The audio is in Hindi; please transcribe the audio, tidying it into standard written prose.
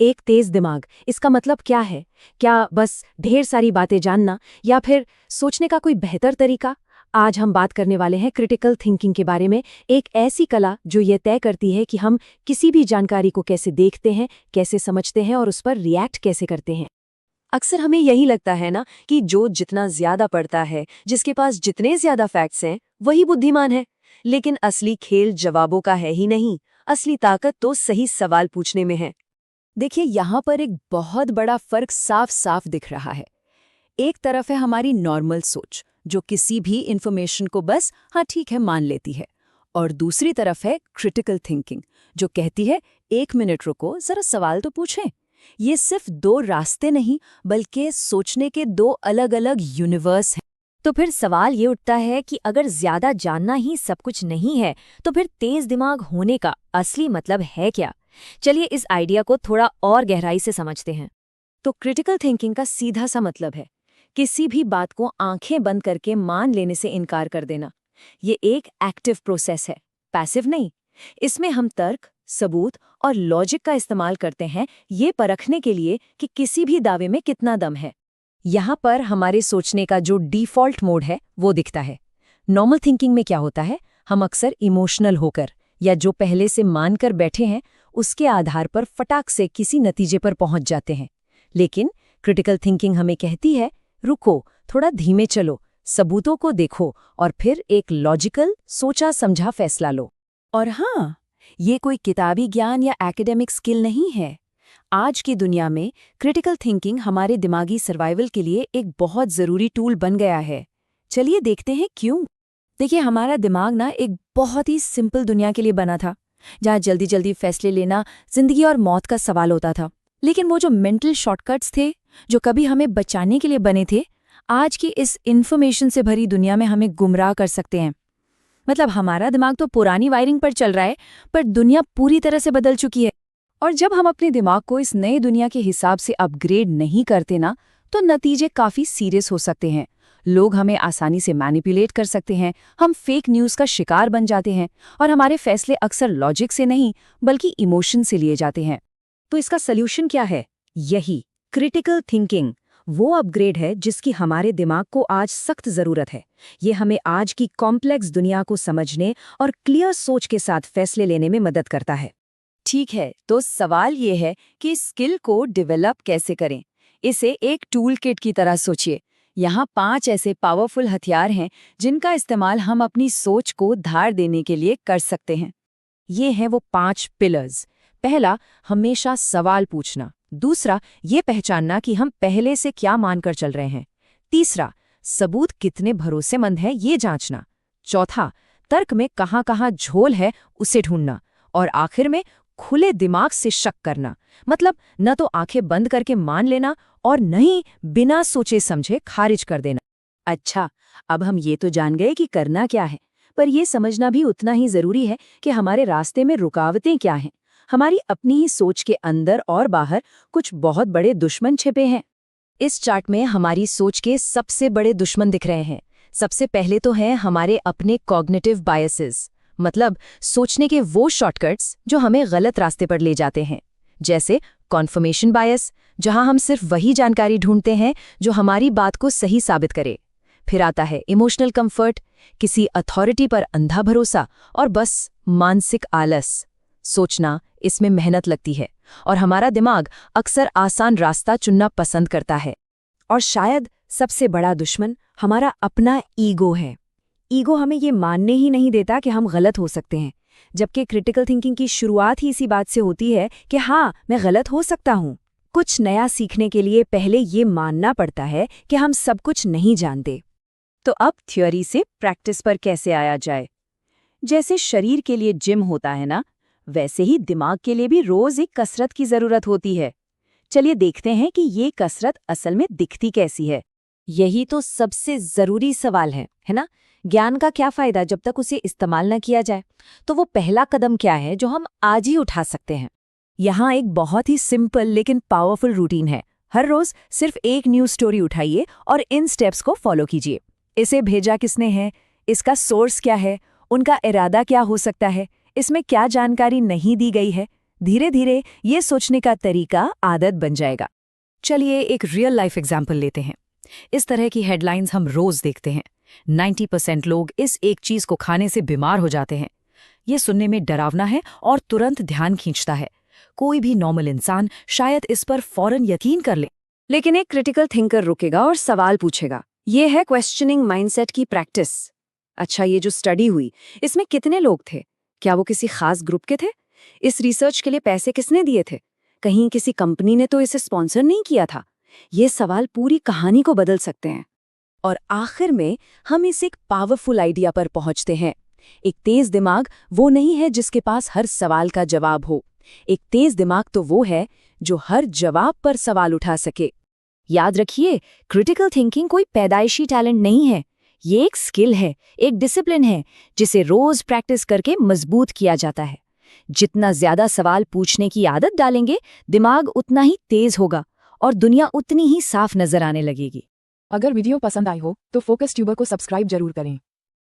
एक तेज दिमाग, इसका मतलब क्या है? क्या बस ढेर सारी बातें जानना या फिर सोचने का कोई बेहतर तरीका? आज हम बात करने वाले हैं क्रिटिकल थिंकिंग के बारे में, एक ऐसी कला जो ये तय करती है कि हम किसी भी जानकारी को कैसे देखते हैं, कैसे समझते हैं और उस पर रिएक्ट कैसे करते हैं। अक्सर हमें यही लगता है ना कि जो जितना ज्यादा पढ़ता है, जिसके पास जितने ज्यादा फैक्ट्स हैं, वही बुद्धिमान है। लेकिन असली खेल जवाबों का है ही नहीं, असली ताकत तो सही सवाल पूछने में है। देखिए, यहाँ पर एक बहुत बड़ा फर्क साफ साफ दिख रहा है। एक तरफ है हमारी नॉर्मल सोच, जो किसी भी इंफॉर्मेशन को बस हाँ ठीक है मान लेती है, और दूसरी तरफ है क्रिटिकल थिंकिंग, जो कहती है 1 मिनट रुको, जरा सवाल तो पूछें। ये सिर्फ दो रास्ते नहीं, बल्कि सोचने के दो अलग अलग यूनिवर्स हैं। तो फिर सवाल ये उठता है कि अगर ज्यादा जानना ही सब कुछ नहीं है, तो फिर तेज दिमाग होने का असली मतलब है क्या? चलिए इस आइडिया को थोड़ा और गहराई से समझते हैं। तो क्रिटिकल थिंकिंग का सीधा सा मतलब है किसी भी बात को आंखें बंद करके मान लेने से इनकार कर देना। ये एक एक्टिव प्रोसेस है, पैसिव नहीं। इसमें हम तर्क, सबूत और लॉजिक का इस्तेमाल करते हैं, ये परखने के लिए कि किसी भी दावे में कितना दम है। यहाँ पर हमारे सोचने का जो डिफ़ॉल्ट मोड है वो दिखता है। नॉर्मल थिंकिंग में क्या होता है, हम अक्सर इमोशनल होकर या जो पहले से मानकर बैठे हैं उसके आधार पर फटाक से किसी नतीजे पर पहुंच जाते हैं। लेकिन क्रिटिकल थिंकिंग हमें कहती है, रुको, थोड़ा धीमे चलो, सबूतों को देखो और फिर एक लॉजिकल, सोचा समझा फैसला लो। और हाँ, ये कोई किताबी ज्ञान या एकेडमिक स्किल नहीं है। आज की दुनिया में क्रिटिकल थिंकिंग हमारे दिमागी सर्वाइवल के लिए एक बहुत ज़रूरी टूल बन गया है। चलिए देखते हैं क्यों। देखिए, हमारा दिमाग ना एक बहुत ही सिंपल दुनिया के लिए बना था, जहाँ जल्दी जल्दी फैसले लेना जिंदगी और मौत का सवाल होता था। लेकिन वो जो मेंटल शॉर्टकट्स थे, जो कभी हमें बचाने के लिए बने थे, आज की इस इन्फॉर्मेशन से भरी दुनिया में हमें गुमराह कर सकते हैं। मतलब हमारा दिमाग तो पुरानी वायरिंग पर चल रहा है, पर दुनिया पूरी तरह से बदल चुकी है। और जब हम अपने दिमाग को इस नए दुनिया के हिसाब से अपग्रेड नहीं करते ना, तो नतीजे काफ़ी सीरियस हो सकते हैं। लोग हमें आसानी से मैनिपुलेट कर सकते हैं, हम फेक न्यूज़ का शिकार बन जाते हैं, और हमारे फैसले अक्सर लॉजिक से नहीं बल्कि इमोशन से लिए जाते हैं। तो इसका सल्यूशन क्या है? यही क्रिटिकल थिंकिंग, वो अपग्रेड है जिसकी हमारे दिमाग को आज सख्त ज़रूरत है। ये हमें आज की कॉम्प्लेक्स दुनिया को समझने और क्लियर सोच के साथ फैसले लेने में मदद करता है। ठीक है, तो सवाल ये है कि इस स्किल को डेवलप कैसे करें। इसे एक टूल किट की तरह सोचिए। यहाँ 5 ऐसे पावरफुल हथियार हैं जिनका इस्तेमाल हम अपनी सोच को धार देने के लिए कर सकते हैं। ये हैं वो 5 पिलर्स। पहला, हमेशा सवाल पूछना। दूसरा, ये पहचानना कि हम पहले से क्या मानकर चल रहे हैं। तीसरा, सबूत कितने भरोसेमंद हैं ये जांचना। चौथा, तर्क में कहाँ-कहाँ झोल है उसे ढूंढना। और आखिर में खुले दिमाग से शक करना, मतलब न तो आंखें बंद करके मान लेना और न ही बिना सोचे समझे खारिज कर देना। अच्छा, अब हम ये तो जान गए कि करना क्या है, पर यह समझना भी उतना ही जरूरी है कि हमारे रास्ते में रुकावटें क्या हैं। हमारी अपनी ही सोच के अंदर और बाहर कुछ बहुत बड़े दुश्मन छिपे हैं। इस चार्ट में हमारी सोच के सबसे बड़े दुश्मन दिख रहे हैं। सबसे पहले तो हैं हमारे अपने कॉग्निटिव बायसेस, मतलब सोचने के वो शॉर्टकट्स जो हमें गलत रास्ते पर ले जाते हैं। जैसे कॉन्फर्मेशन बायस, जहां हम सिर्फ वही जानकारी ढूंढते हैं जो हमारी बात को सही साबित करे। फिर आता है इमोशनल कंफर्ट, किसी अथॉरिटी पर अंधा भरोसा और बस मानसिक आलस। सोचना, इसमें मेहनत लगती है और हमारा दिमाग अक्सर आसान रास्ता चुनना पसंद करता है। और शायद सबसे बड़ा दुश्मन हमारा अपना ईगो है। ईगो हमें ये मानने ही नहीं देता कि हम गलत हो सकते हैं, जबकि क्रिटिकल थिंकिंग की शुरुआत ही इसी बात से होती है कि हाँ, मैं गलत हो सकता हूँ। कुछ नया सीखने के लिए पहले ये मानना पड़ता है कि हम सब कुछ नहीं जानते। तो अब थ्योरी से प्रैक्टिस पर कैसे आया जाए? जैसे शरीर के लिए जिम होता है ना, वैसे ही दिमाग के लिए भी रोज एक कसरत की जरूरत होती है। चलिए देखते हैं कि ये कसरत असल में दिखती कैसी है। यही तो सबसे जरूरी सवाल है ना? ज्ञान का क्या फायदा जब तक उसे इस्तेमाल न किया जाए? तो वो पहला कदम क्या है जो हम आज ही उठा सकते हैं? यहाँ एक बहुत ही सिंपल लेकिन पावरफुल रूटीन है। हर रोज सिर्फ एक न्यूज स्टोरी उठाइए और इन स्टेप्स को फॉलो कीजिए। इसे भेजा किसने है, इसका सोर्स क्या है, उनका इरादा क्या हो सकता है, इसमें क्या जानकारी नहीं दी गई है, धीरे धीरे ये सोचने का तरीका आदत बन जाएगा। चलिए एक रियल लाइफ एग्जाम्पल लेते हैं। इस तरह की हेडलाइंस हम रोज देखते हैं। 90% लोग इस एक चीज को खाने से बीमार हो जाते हैं। ये सुनने में डरावना है और तुरंत ध्यान खींचता है। कोई भी नॉर्मल इंसान शायद इस पर फौरन यकीन कर ले, लेकिन एक क्रिटिकल थिंकर रुकेगा और सवाल पूछेगा। ये है क्वेश्चनिंग माइंडसेट की प्रैक्टिस। अच्छा, ये जो स्टडी हुई इसमें कितने लोग थे? क्या वो किसी खास ग्रुप के थे? इस रिसर्च के लिए पैसे किसने दिए थे? कहीं किसी कंपनी ने तो इसे स्पॉन्सर नहीं किया था? ये सवाल पूरी कहानी को बदल सकते हैं। और आखिर में हम इस एक पावरफुल आइडिया पर पहुंचते हैं। एक तेज दिमाग वो नहीं है जिसके पास हर सवाल का जवाब हो। एक तेज दिमाग तो वो है जो हर जवाब पर सवाल उठा सके। याद रखिए, क्रिटिकल थिंकिंग कोई पैदाइशी टैलेंट नहीं है। ये एक स्किल है, एक डिसिप्लिन है, जिसे रोज प्रैक्टिस करके मजबूत किया जाता है। जितना ज्यादा सवाल पूछने की आदत डालेंगे, दिमाग उतना ही तेज होगा और दुनिया उतनी ही साफ नजर आने लगेगी। अगर वीडियो पसंद आई हो तो फोकस ट्यूबर को सब्सक्राइब जरूर करें।